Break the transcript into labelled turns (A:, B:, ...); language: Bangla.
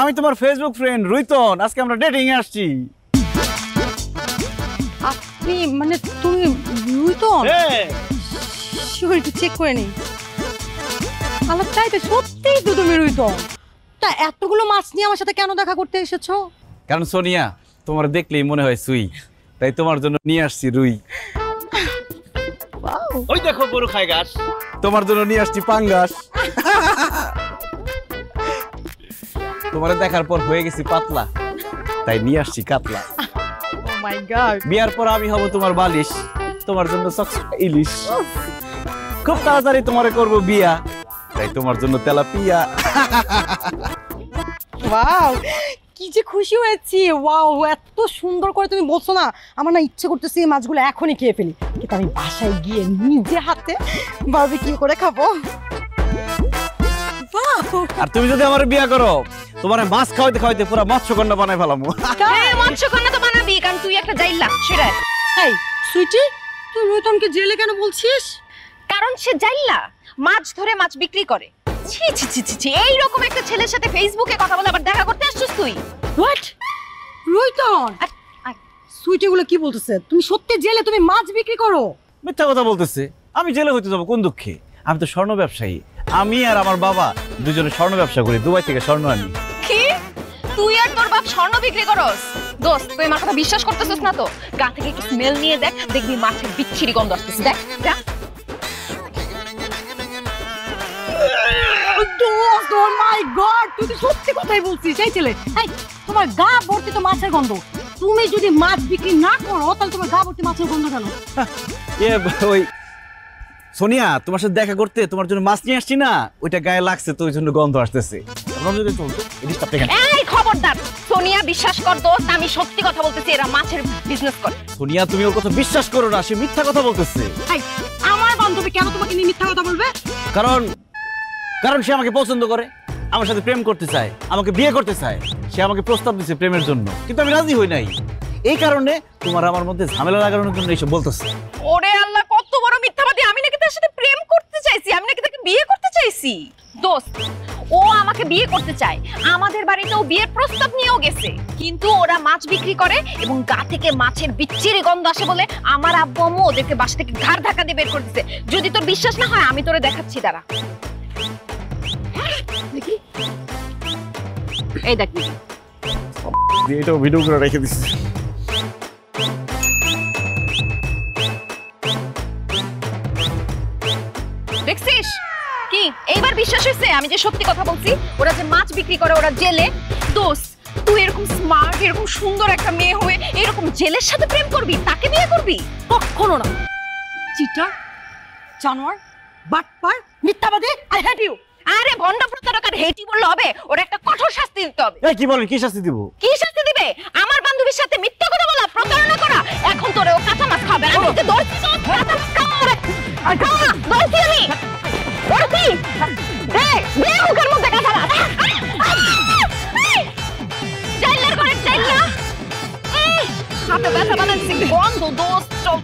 A: আমি তোমার ফেসবুক ফ্রেন্ড রুইতন, আজকে আমরা ডেটিং এ আসছি।
B: আপনি মানে তুমি রুইতন? একটু চেক করে নেই। আলাপ তাই তো, সত্যিই তো তুমি রুইতন। তা এতগুলো মাছ নিয়ে আমার সাথে কেন দেখা করতে এসেছো?
A: কারণ সোনিয়া তোমার দেখলেই মনে হয় সুই, তাই তোমার জন্য নিয়ে আসছি রুই। ওই দেখো বড় খায় ঘাস, তোমার জন্য নিয়ে আসছি পাঙ্গাস। তোমার দেখার পর হয়ে গেছি পাতলা, তাই নিয়ে আসছি কাতলা।
B: ও মাই গড।
A: বিয়ার পর আমি হব তোমার বালিশ, তোমার জন্য চকচকা ইলিশ। খুব তাড়াতাড়ি তোমারে করব বিয়া, তাই তোমার জন্য তেলাপিয়া।
B: ওয়াও, কি যে খুশি হয়েছি। ওয়াও, এত সুন্দর করে তুমি বলছো না, আমার না ইচ্ছে করতেছে এই মাছগুলো এখনই খেয়ে ফেলি, কিন্তু আমি বাসায় গিয়ে নিজে হাতে বারবিকিউ করে খাবো।
A: আর তুমি যদি আমার বিয়া করো, তোমার মাছ খাওয়াইতে খাওয়াইতে পুরো মৎস্যকন্যা বানাই ফেলামু।
C: মৎস্যকন্যা তো বানাবি, কারণ তুই একটা জাইলা সেটা।
B: এই সুইটি, তুই রুইতনকে জেলে কেন বলছিস?
C: কারণ সে জাইলা, মাছ ধরে মাছ বিক্রি করে। ছি ছি ছি ছি, এইরকম একটা ছেলের সাথে ফেসবুকে কথা বলে আবার দেখা করতে আসছিস তুই?
B: হোয়াট? রুইতন, সুইটি এগুলো কি বলতেছে? তুমি সত্যি জেলে তুমি মাছ বিক্রি করো?
A: মিথ্যা কথা বলতেছে। আমি জেলে হইতে যাবো কোন দুঃখে? আমি তো স্বর্ণ ব্যবসায়ী। আমি আর আমার বাবা দুজনে স্বর্ণ ব্যবসা করি, দুবাই থেকে স্বর্ণ আনি।
C: কি তুই আর তোর বাপ স্বর্ণ বিক্রি করস? দোস্ত, তুই আমার কথা বিশ্বাস করতেছিস না তো? গা থেকে একটু স্মেল নিয়ে দেখ, দেখবি মাছের বিচ্ছিরি গন্ধ আসতেছে। দেখ যা।
B: ও মাই গড, তুই তো সত্যি কথাই বলছিস। এই ছেলে, এই তোমার গা ভর্তি তো মাছের গন্ধ। তুমি যদি মাছ বিক্রি না করো তাহলে তোমার গা ভর্তি মাছের গন্ধ কেন?
A: ওই সোনিয়া, তোমার সাথে দেখা করতে তোমার জন্য মাছ নিয়ে আসছি না, ওইটা গায়ে লাগছে তো ওই জন্য গন্ধ আসতেছে।
C: এই খবরদার, সোনিয়া বিশ্বাস কর দোস্ত, আমি সত্যি কথা বলতেছি, এরা মাছের বিজনেস করে।
A: সোনিয়া, তুমি ওর কথা বিশ্বাস করো না, সে মিথ্যা কথা বলতেছে।
B: আমার বান্ধবী কেন তোমাকে নিয়ে মিথ্যা কথা বলবে?
A: কারণ সে আমাকে পছন্দ করে, আমার সাথে প্রেম করতে চায়, আমাকে বিয়ে করতে চায়। সে আমাকে প্রস্তাব দিচ্ছে প্রেমের জন্য, কিন্তু আমি রাজি হই নাই। এই কারণে তোমার আমার মধ্যে ঝামেলা লাগানোর জন্য এইসব বলতেছে।
C: ওরে আল্লাহ, কত বড় মিথ্যাবাদী! আমি নাকি তার সাথে প্রেম করতে চাইছি, আমি নাকি তাকে বিয়ে করতে চাইছি। দোস্ত, ও আমাকে বিয়ে করতে চায়, আমাদের বাড়িতেও বিয়ের প্রস্তাব নিয়েও গেছে, কিন্তু ওরা মাছ বিক্রি করে এবং গা থেকে মাছের বিচ্ছিরি গন্ধ আসে বলে আমার আব্বু আম্মু ওদেরকে বাসা থেকে ঘাড় ধাক্কা দিয়ে বের করে দিচ্ছে। যদি তোর বিশ্বাস না হয় আমি তোরে দেখাচ্ছি, দাঁড়া। এই দেখ,
A: এটাও ভিডিও করে রেখে দিচ্ছি।
C: দেখছিস কি এইবার বিশ্বাস হয়েছে আমি যে সত্যি কথা বলছি? ওরা যে মাছ বিক্রি করে, ওরা জেলে। দোস্ত, তুই এরকম স্মার্ট, এরকম সুন্দর একটা মেয়ে হয়ে এরকম জেলের সাথে প্রেম করবি, তাকে বিয়ে করবি?
B: কখনো না। চিটার, জানোয়ার, বাটপার, মিথ্যাবাদী, আই হেট ইউ।
C: আরে ভণ্ড প্রতারকার হেটি বললে হবে? ওর একটা কঠোর শাস্তি দিতে হবে।
A: এই কি বলেন, কি শাস্তি দিব?
C: কি শাস্তি দিবে? আমার বান্ধবীর সাথে মিথ্যা কথা বলা, প্রতারণা করা। এখন তোরে ও কাঁচা মাছ খাবে। আমি তোকে ধরছি, তো কাঁচা মাছ খাওয়াবে। ধরছি আমি, ধরছি। দে মুখের মধ্যে কাঁচা মাছ। চাইলার করে চাইলা, হাতে ব্যথা বানাচ্ছি, গন্ধ দোস্ত।